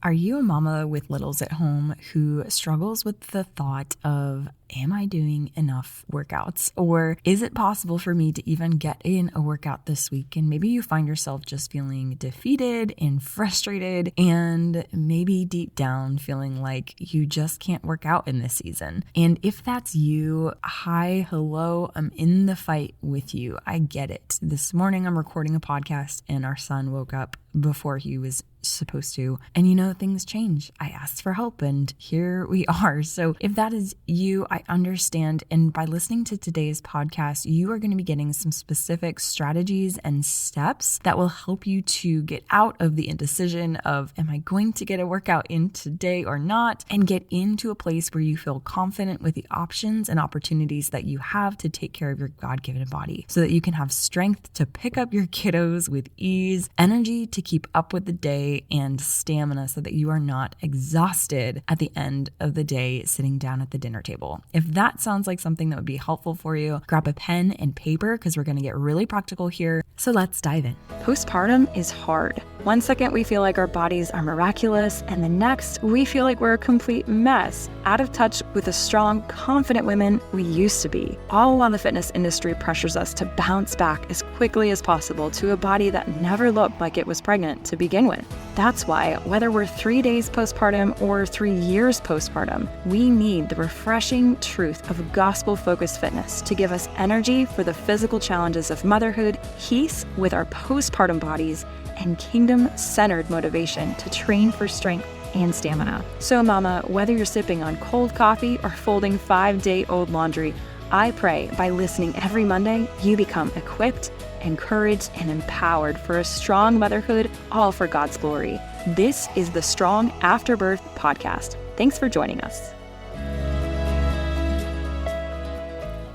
Are you a mama with littles at home who struggles with the thought of, am I doing enough workouts? Or is it possible for me to even get in a workout this week? And maybe you find yourself just feeling defeated and frustrated, and maybe deep down feeling like you just can't work out in this season. And if that's you, hi, hello, I'm in the fight with you. I get it. This morning I'm recording a podcast and our son woke up before he was supposed to. And things change. I asked for help and here we are. So if that is you, I understand. And by listening to today's podcast, you are going to be getting some specific strategies and steps that will help you to get out of the indecision of, am I going to get a workout in today or not? And get into a place where you feel confident with the options and opportunities that you have to take care of your God-given body so that you can have strength to pick up your kiddos with ease, energy to keep up with the day, and stamina so that you are not exhausted at the end of the day sitting down at the dinner table. If that sounds like something that would be helpful for you, grab a pen and paper because we're going to get really practical here. So let's dive in. Postpartum is hard. One second we feel like our bodies are miraculous, and the next we feel like we're a complete mess, out of touch with the strong, confident women we used to be, all while the fitness industry pressures us to bounce back as quickly as possible to a body that never looked like it was pregnant to begin with. That's why, whether we're 3 days postpartum or 3 years postpartum, we need the refreshing truth of gospel-focused fitness to give us energy for the physical challenges of motherhood, peace with our postpartum bodies, and kingdom-centered motivation to train for strength and stamina. So mama, whether you're sipping on cold coffee or folding 5-day-old laundry, I pray by listening every Monday, you become equipped, encouraged, and empowered for a strong motherhood, all for God's glory. This is the Strong After Birth podcast. Thanks for joining us.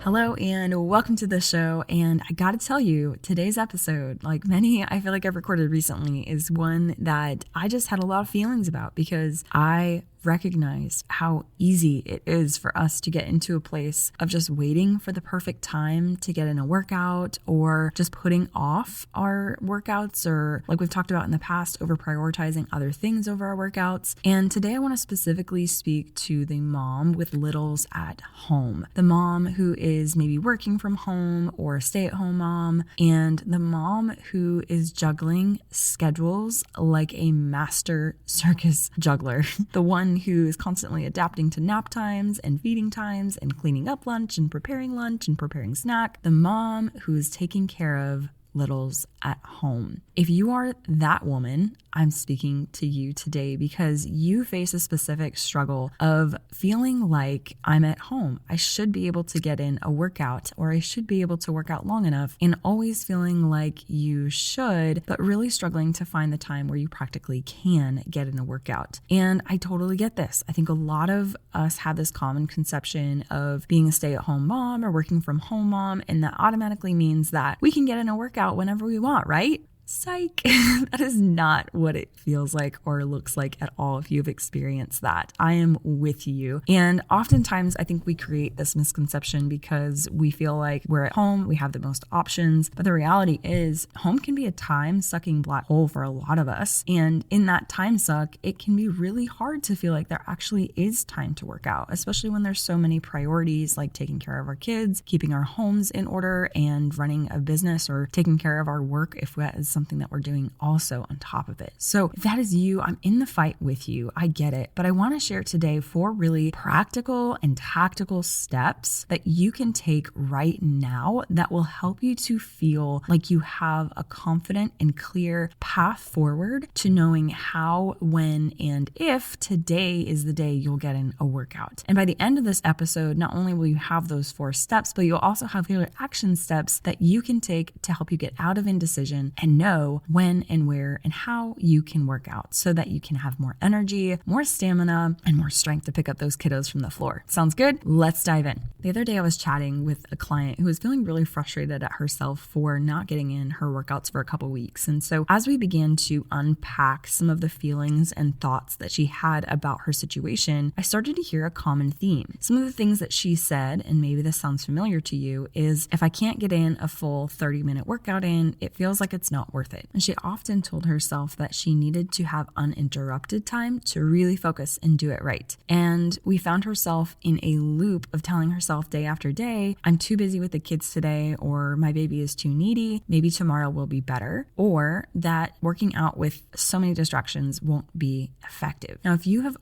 Hello and welcome to the show. And I gotta tell you, today's episode, like many I feel like I've recorded recently, is one that I just had a lot of feelings about because I recognized how easy it is for us to get into a place of just waiting for the perfect time to get in a workout, or just putting off our workouts, or like we've talked about in the past, over prioritizing other things over our workouts. And today I want to specifically speak to the mom with littles at home, the mom who is maybe working from home or a stay-at-home mom, and the mom who is juggling schedules like a master circus juggler, the one who is constantly adapting to nap times and feeding times and cleaning up lunch and preparing snack, the mom who is taking care of littles at home. If you are that woman, I'm speaking to you today because you face a specific struggle of feeling like, I'm at home, I should be able to get in a workout, or I should be able to work out long enough, and always feeling like you should, but really struggling to find the time where you practically can get in a workout. And I totally get this. I think a lot of us have this common conception of being a stay-at-home mom or working from home mom, and that automatically means that we can get in a workout whenever we want, right? Psych. That is not what it feels like or looks like at all if you've experienced that. I am with you. And oftentimes I think we create this misconception because we feel like we're at home, we have the most options. But the reality is home can be a time-sucking black hole for a lot of us. And in that time suck, it can be really hard to feel like there actually is time to work out, especially when there's so many priorities like taking care of our kids, keeping our homes in order, and running a business, or taking care of our work if that is something that we're doing also on top of it. So if that is you, I'm in the fight with you. I get it. But I want to share today 4 really practical and tactical steps that you can take right now that will help you to feel like you have a confident and clear path forward to knowing how, when, and if today is the day you'll get in a workout. And by the end of this episode, not only will you have those 4 steps, but you'll also have clear action steps that you can take to help you get out of indecision and know when and where and how you can work out so that you can have more energy, more stamina, and more strength to pick up those kiddos from the floor. Sounds good? Let's dive in. The other day I was chatting with a client who was feeling really frustrated at herself for not getting in her workouts for a couple weeks. And so as we began to unpack some of the feelings and thoughts that she had about her situation, I started to hear a common theme. Some of the things that she said, and maybe this sounds familiar to you, is if I can't get in a full 30-minute workout in, it feels like it's not worth it. And she often told herself that she needed to have uninterrupted time to really focus and do it right. And we found herself in a loop of telling herself day after day, I'm too busy with the kids today, or my baby is too needy, maybe tomorrow will be better, or that working out with so many distractions won't be effective. Now, if you have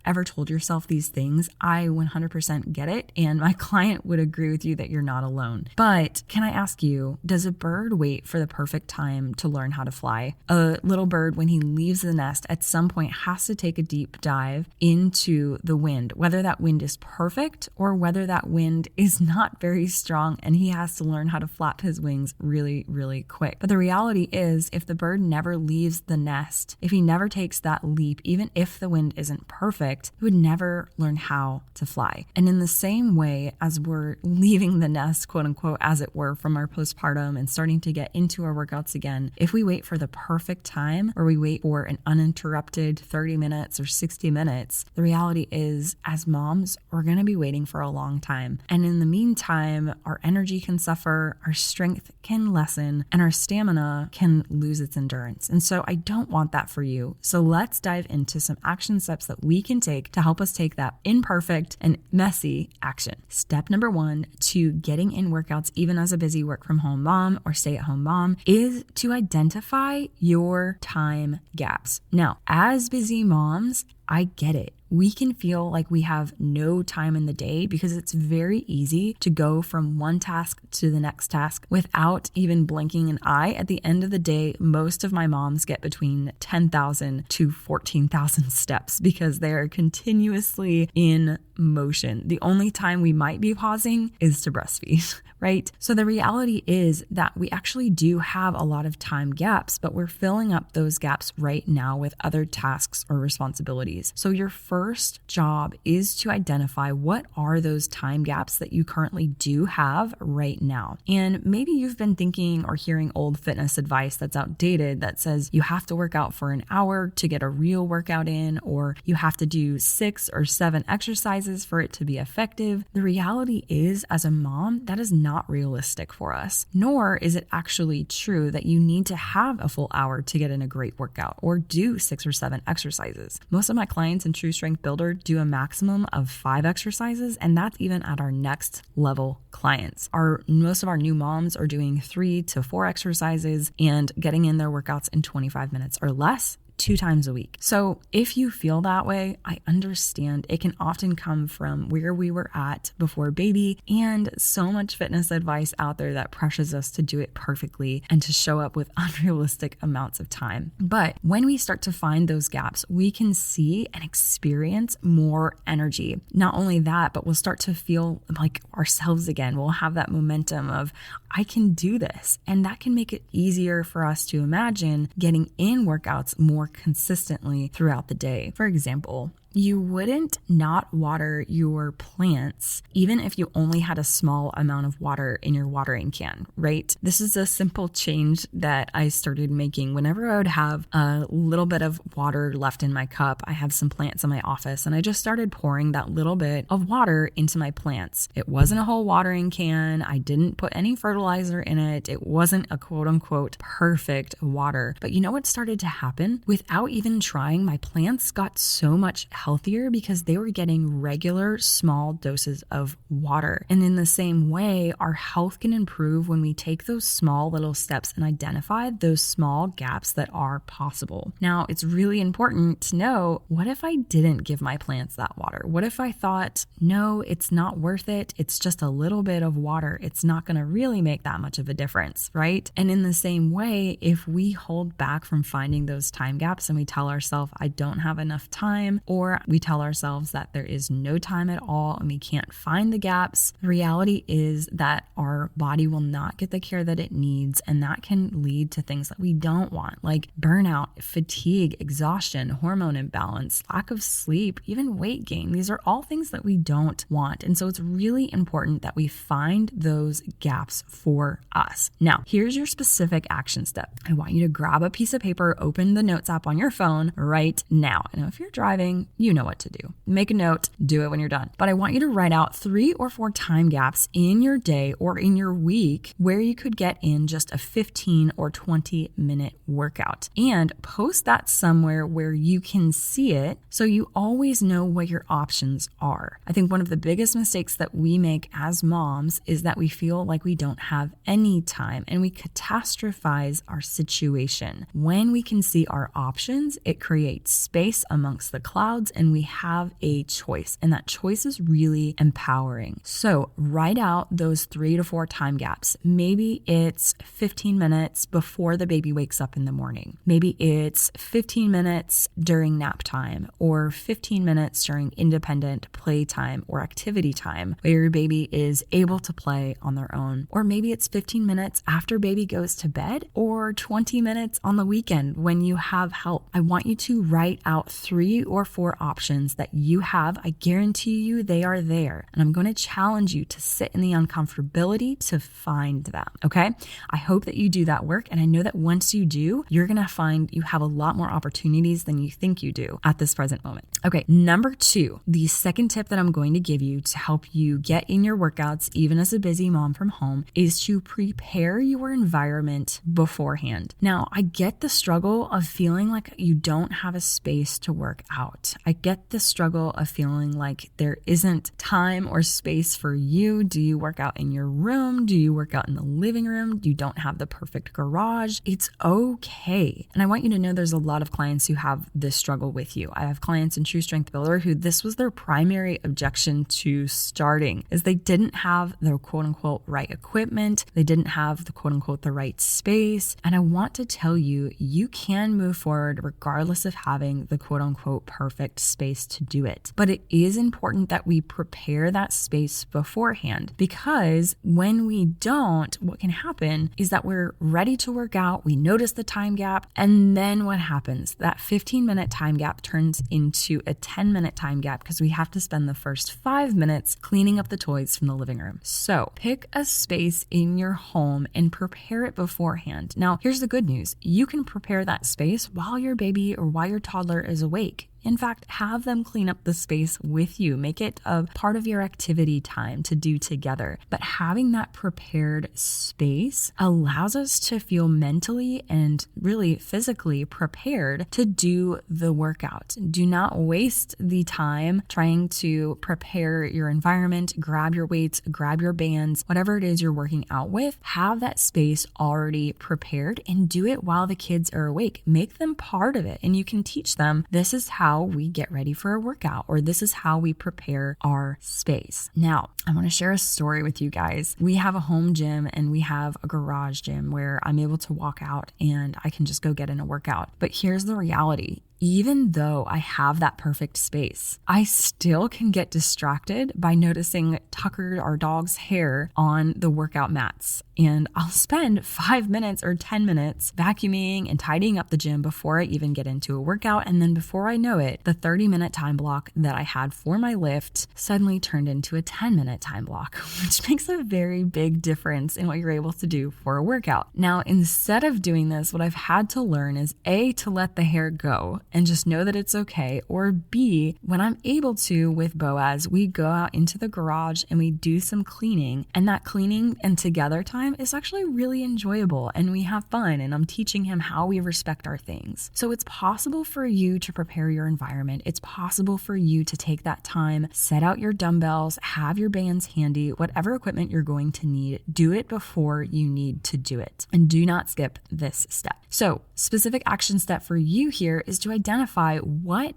ever told yourself these things, I 100% get it, and my client would agree with you that you're not alone. But can I ask you, does a bird wait for the perfect time to learn how to fly? A little bird, when he leaves the nest, at some point has to take a deep dive into the wind, whether that wind is perfect or whether that wind is not very strong, and he has to learn how to flap his wings really, really quick. But the reality is, if the bird never leaves the nest, if he never takes that leap, even if the wind isn't perfect, he would never learn how to fly. And in the same way, as we're leaving the nest, quote unquote, as it were, from our postpartum and starting to get into our workouts again, if we wait for the perfect time, or we wait for an uninterrupted 30 minutes or 60 minutes, the reality is, as moms, we're going to be waiting for a long time. And in the meantime, our energy can suffer, our strength can lessen, and our stamina can lose its endurance. And so I don't want that for you. So let's dive into some action steps that we can take to help us take that imperfect and messy action. Step number 1 to getting in workouts, even as a busy work from home mom or stay at home mom, is to identify your time gaps. Now, as busy moms, I get it. We can feel like we have no time in the day because it's very easy to go from one task to the next task without even blinking an eye. At the end of the day, most of my moms get between 10,000 to 14,000 steps because they are continuously in motion. The only time we might be pausing is to breastfeed, right? So the reality is that we actually do have a lot of time gaps, but we're filling up those gaps right now with other tasks or responsibilities. So your first job is to identify what are those time gaps that you currently do have right now. And maybe you've been thinking or hearing old fitness advice that's outdated that says you have to work out for an hour to get a real workout in, or you have to do 6 or 7 exercises for it to be effective. The reality is, as a mom, that is not realistic for us, nor is it actually true that you need to have a full hour to get in a great workout or do 6 or 7 exercises. Most of my clients in True Strength Builder do a maximum of 5 exercises, and that's even at our next level clients. Most of our new moms are doing 3 to 4 exercises and getting in their workouts in 25 minutes or less, 2 times a week. So if you feel that way, I understand. It can often come from where we were at before baby and so much fitness advice out there that pressures us to do it perfectly and to show up with unrealistic amounts of time. But when we start to find those gaps, we can see and experience more energy. Not only that, but we'll start to feel like ourselves again. We'll have that momentum of, I can do this. And that can make it easier for us to imagine getting in workouts more consistently throughout the day. For example, you wouldn't not water your plants even if you only had a small amount of water in your watering can, right? This is a simple change that I started making whenever I would have a little bit of water left in my cup. I have some plants in my office and I just started pouring that little bit of water into my plants. It wasn't a whole watering can. I didn't put any fertilizer in it. It wasn't a quote unquote perfect water. But you know what started to happen? Without even trying, my plants got so much healthier because they were getting regular small doses of water. And in the same way, our health can improve when we take those small little steps and identify those small gaps that are possible. Now, it's really important to know, what if I didn't give my plants that water? What if I thought, no, it's not worth it. It's just a little bit of water. It's not going to really make that much of a difference, right? And in the same way, if we hold back from finding those time gaps and we tell ourselves, I don't have enough time, or we tell ourselves that there is no time at all and we can't find the gaps, the reality is that our body will not get the care that it needs, and that can lead to things that we don't want, like burnout, fatigue, exhaustion, hormone imbalance, lack of sleep, even weight gain. These are all things that we don't want. And so it's really important that we find those gaps for us. Now, here's your specific action step. I want you to grab a piece of paper, open the notes app on your phone right now. And if you're driving, You know what to do. Make a note, do it when you're done. But I want you to write out 3 or 4 time gaps in your day or in your week where you could get in just a 15 or 20-minute workout, and post that somewhere where you can see it so you always know what your options are. I think one of the biggest mistakes that we make as moms is that we feel like we don't have any time and we catastrophize our situation. When we can see our options, it creates space amongst the clouds and we have a choice, and that choice is really empowering. So write out those 3 to 4 time gaps. Maybe it's 15 minutes before the baby wakes up in the morning. Maybe it's 15 minutes during nap time, or 15 minutes during independent playtime or activity time where your baby is able to play on their own. Or maybe it's 15 minutes after baby goes to bed, or 20 minutes on the weekend when you have help. I want you to write out 3 or 4 options that you have. I guarantee you they are there. And I'm going to challenge you to sit in the uncomfortability to find them. Okay? I hope that you do that work. And I know that once you do, you're going to find you have a lot more opportunities than you think you do at this present moment. Okay. Number 2, the second tip that I'm going to give you to help you get in your workouts, even as a busy mom from home, is to prepare your environment beforehand. Now, I get the struggle of feeling like you don't have a space to work out. I get the struggle of feeling like there isn't time or space for you. Do you work out in your room? Do you work out in the living room? You don't have the perfect garage. It's okay. And I want you to know there's a lot of clients who have this struggle with you. I have clients in True Strength Builder who this was their primary objection to starting, is they didn't have the quote unquote right equipment. They didn't have the quote unquote the right space. And I want to tell you, you can move forward regardless of having the quote unquote perfect space to do it. But it is important that we prepare that space beforehand, because when we don't, what can happen is that we're ready to work out, we notice the time gap, and then what happens? That 15-minute time gap turns into a 10-minute time gap because we have to spend the first 5 minutes cleaning up the toys from the living room. So pick a space in your home and prepare it beforehand. Now, here's the good news. You can prepare that space while your baby or while your toddler is awake. In fact, have them clean up the space with you. Make it a part of your activity time to do together. But having that prepared space allows us to feel mentally and really physically prepared to do the workout. Do not waste the time trying to prepare your environment, grab your weights, grab your bands, whatever it is you're working out with. Have that space already prepared and do it while the kids are awake. Make them part of it, and you can teach them this is how we get ready for a workout, or this is how we prepare our space. Now, I want to share a story with you guys. We have a home gym and we have a garage gym where I'm able to walk out and I can just go get in a workout. But here's the reality. Even though I have that perfect space, I still can get distracted by noticing Tucker, our dog's hair, on the workout mats. And I'll spend 5 minutes or 10 minutes vacuuming and tidying up the gym before I even get into a workout. And then before I know it, the 30-minute time block that I had for my lift suddenly turned into a 10-minute time block, which makes a very big difference in what you're able to do for a workout. Now, instead of doing this, what I've had to learn is A, to let the hair go and just know that it's okay. Or B, when I'm able to with Boaz, we go out into the garage and we do some cleaning, and that cleaning and together time is actually really enjoyable and we have fun, and I'm teaching him how we respect our things. So it's possible for you to prepare your environment. It's possible for you to take that time, set out your dumbbells, have your bands handy, whatever equipment you're going to need, do it before you need to do it. And do not skip this step. So, specific action step for you here is to identify what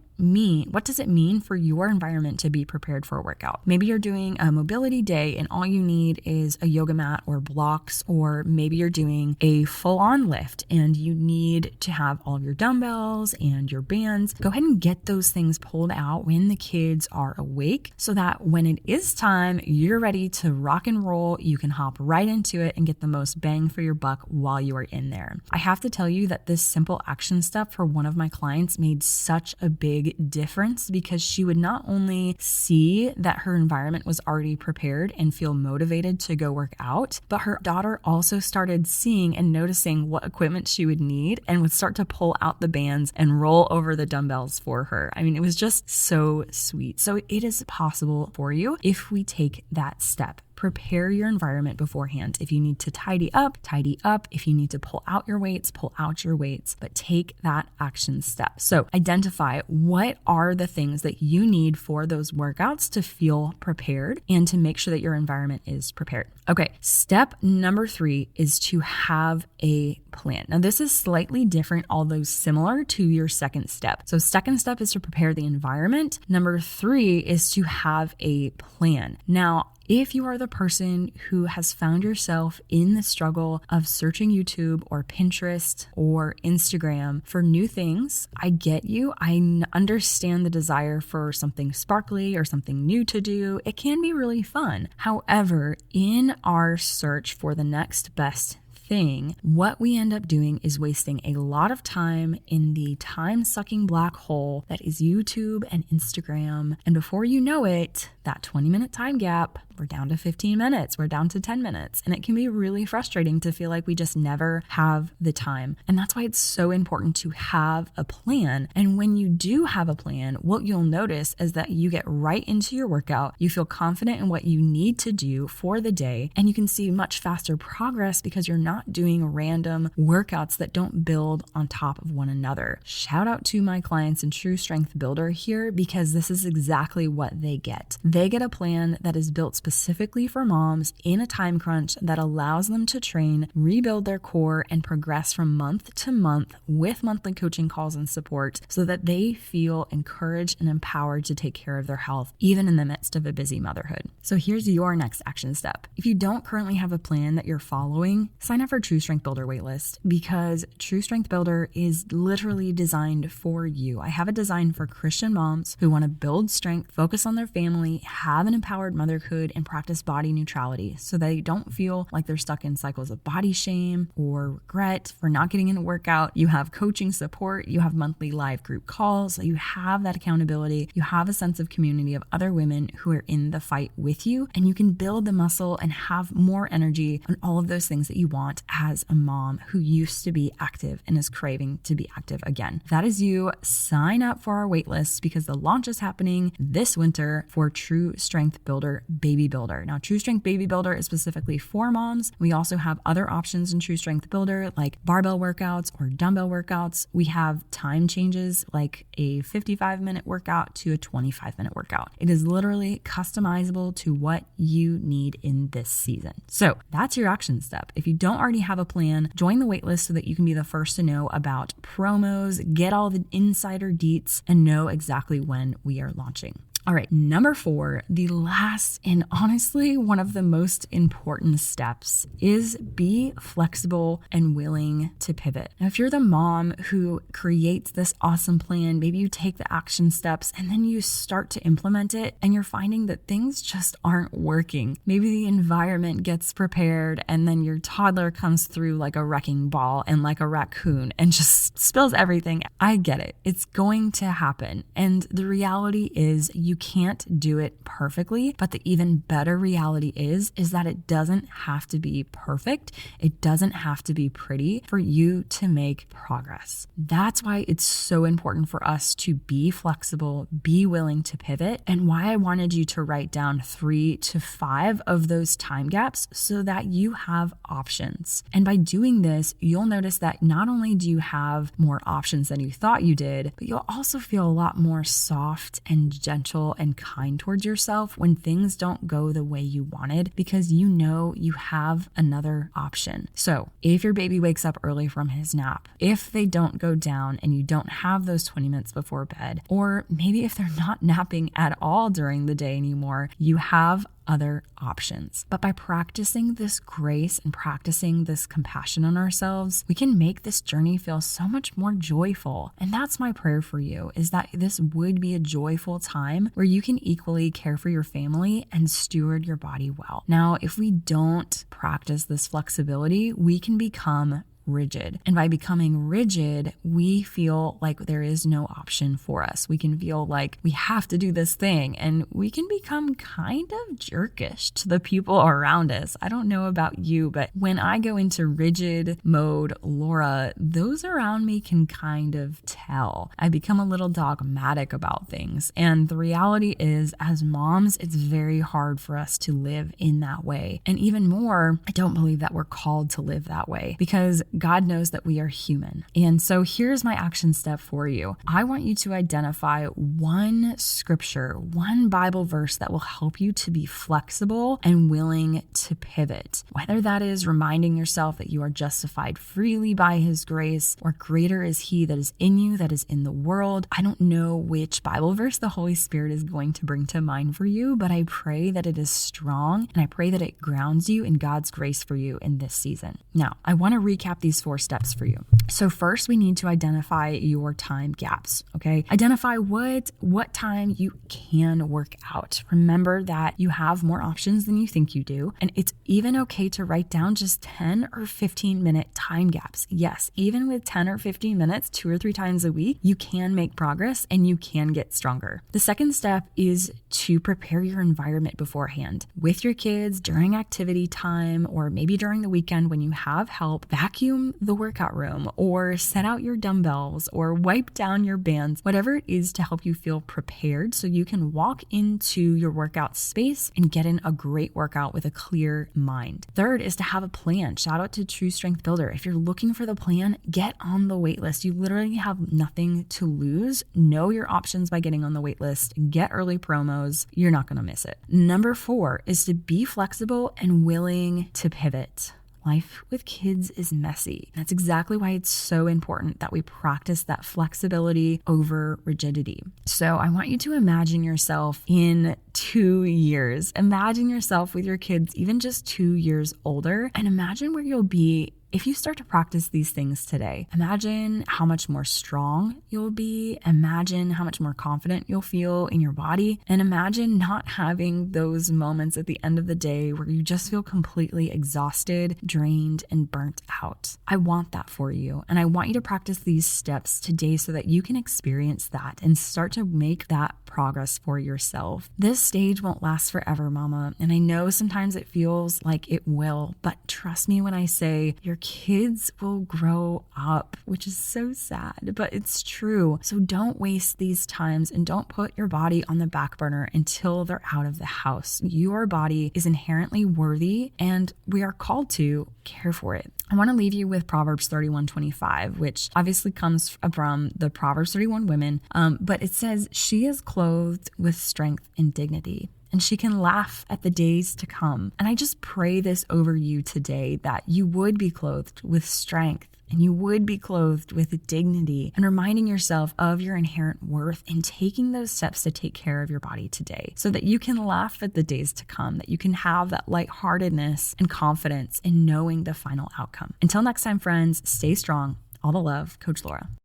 does it mean for your environment to be prepared for a workout? Maybe you're doing a mobility day and all you need is a yoga mat or blocks, or maybe you're doing a full-on lift and you need to have all of your dumbbells and your bands. Go ahead and get those things pulled out when the kids are awake so that when it is time, you're ready to rock and roll. You can hop right into it and get the most bang for your buck while you are in there. I have to tell you that this simple action step for one of my clients made such a big big difference because she would not only see that her environment was already prepared and feel motivated to go work out, but her daughter also started seeing and noticing what equipment she would need and would start to pull out the bands and roll over the dumbbells for her. I mean, it was just so sweet. So it is possible for you if we take that step. Prepare your environment beforehand. If you need to tidy up, tidy up. If you need to pull out your weights, pull out your weights, but take that action step. So identify what are the things that you need for those workouts to feel prepared and to make sure that your environment is prepared. Okay, step number 3 is to have a plan. Now, this is slightly different, although similar to your second step. So second step is to prepare the environment. Number 3 is to have a plan. Now, if you are the person who has found yourself in the struggle of searching YouTube or Pinterest or Instagram for new things, I get you. I understand the desire for something sparkly or something new to do. It can be really fun. However, in our search for the next best thing, what we end up doing is wasting a lot of time in the time-sucking black hole that is YouTube and Instagram. And before you know it, that 20-minute time gap, we're down to 15 minutes, we're down to 10 minutes. And it can be really frustrating to feel like we just never have the time. And that's why it's so important to have a plan. And when you do have a plan, what you'll notice is that you get right into your workout, you feel confident in what you need to do for the day, and you can see much faster progress because you're not doing random workouts that don't build on top of one another. Shout out to my clients in True Strength Builder here, because this is exactly what they get. They get a plan that is built specifically for moms in a time crunch that allows them to train, rebuild their core, and progress from month to month with monthly coaching calls and support so that they feel encouraged and empowered to take care of their health, even in the midst of a busy motherhood. So here's your next action step. If you don't currently have a plan that you're following, sign up for True Strength Builder waitlist, because True Strength Builder is literally designed for you. I have it designed for Christian moms who want to build strength, focus on their family, have an empowered motherhood, and practice body neutrality so they don't feel like they're stuck in cycles of body shame or regret for not getting in a workout. You have coaching support, you have monthly live group calls, so you have that accountability, you have a sense of community of other women who are in the fight with you, and you can build the muscle and have more energy on all of those things that you want as a mom who used to be active and is craving to be active again. If that is you, sign up for our waitlist because the launch is happening this winter for True Strength Builder Baby Builder. Now, True Strength Baby Builder is specifically for moms. We also have other options in True Strength Builder like barbell workouts or dumbbell workouts. We have time changes like a 55-minute workout to a 25-minute workout. It is literally customizable to what you need in this season. So that's your action step. If you don't already have a plan, join the waitlist so that you can be the first to know about promos, get all the insider deets, and know exactly when we are launching. All right, number 4, the last and honestly one of the most important steps is be flexible and willing to pivot. Now, if you're the mom who creates this awesome plan, maybe you take the action steps and then you start to implement it and you're finding that things just aren't working. Maybe the environment gets prepared and then your toddler comes through like a wrecking ball and like a raccoon and just spills everything. I get it. It's going to happen. And the reality is you can't do it perfectly, but the even better reality is that it doesn't have to be perfect. It doesn't have to be pretty for you to make progress. That's why it's so important for us to be flexible, be willing to pivot, and why I wanted you to write down 3 to 5 of those time gaps so that you have options. And by doing this, you'll notice that not only do you have more options than you thought you did, but you'll also feel a lot more soft and gentle and kind towards yourself when things don't go the way you wanted, because you know you have another option. So if your baby wakes up early from his nap, if they don't go down and you don't have those 20 minutes before bed, or maybe if they're not napping at all during the day anymore, you have other options. But by practicing this grace and practicing this compassion on ourselves, we can make this journey feel so much more joyful. And that's my prayer for you, is that this would be a joyful time where you can equally care for your family and steward your body well. Now, if we don't practice this flexibility, we can become rigid. And by becoming rigid, we feel like there is no option for us. We can feel like we have to do this thing, and we can become kind of jerkish to the people around us. I don't know about you, but when I go into rigid mode, Laura, those around me can kind of tell. I become a little dogmatic about things. And the reality is, as moms, it's very hard for us to live in that way. And even more, I don't believe that we're called to live that way, because God knows that we are human. And so here's my action step for you. I want you to identify one scripture, one Bible verse that will help you to be flexible and willing to pivot. Whether that is reminding yourself that you are justified freely by His grace, or greater is He that is in you that is in the world. I don't know which Bible verse the Holy Spirit is going to bring to mind for you, but I pray that it is strong, and I pray that it grounds you in God's grace for you in this season. Now, I want to recap these 4 steps for you. So first, we need to identify your time gaps, okay? Identify what time you can work out. Remember that you have more options than you think you do, and it's even okay to write down just 10 or 15 minute time gaps. Yes, even with 10 or 15 minutes, 2 or 3 times a week, you can make progress and you can get stronger. The second step is to prepare your environment beforehand. With your kids, during activity time, or maybe during the weekend when you have help, vacuum the workout room, or set out your dumbbells, or wipe down your bands, whatever it is to help you feel prepared so you can walk into your workout space and get in a great workout with a clear mind. Third is to have a plan. Shout out to True Strength Builder. If you're looking for the plan, get on the wait list. You literally have nothing to lose. Know your options by getting on the wait list. Get early promos. You're not going to miss it. Number 4 is to be flexible and willing to pivot. Life with kids is messy. That's exactly why it's so important that we practice that flexibility over rigidity. So I want you to imagine yourself in 2 years. Imagine yourself with your kids even just 2 years older, and imagine where you'll be if you start to practice these things today. Imagine how much more strong you'll be. Imagine how much more confident you'll feel in your body. And imagine not having those moments at the end of the day where you just feel completely exhausted, drained, and burnt out. I want that for you. And I want you to practice these steps today so that you can experience that and start to make that progress for yourself. This stage won't last forever, mama. And I know sometimes it feels like it will, but trust me when I say your kids will grow up, which is so sad, but it's true. So don't waste these times and don't put your body on the back burner until they're out of the house. Your body is inherently worthy, and we are called to care for it. I want to leave you with Proverbs 31:25, which obviously comes from the Proverbs 31 women, but it says, "She is clothed with strength and dignity, and she can laugh at the days to come." And I just pray this over you today, that you would be clothed with strength and you would be clothed with dignity, and reminding yourself of your inherent worth and taking those steps to take care of your body today so that you can laugh at the days to come, that you can have that lightheartedness and confidence in knowing the final outcome. Until next time, friends, stay strong. All the love, Coach Laura.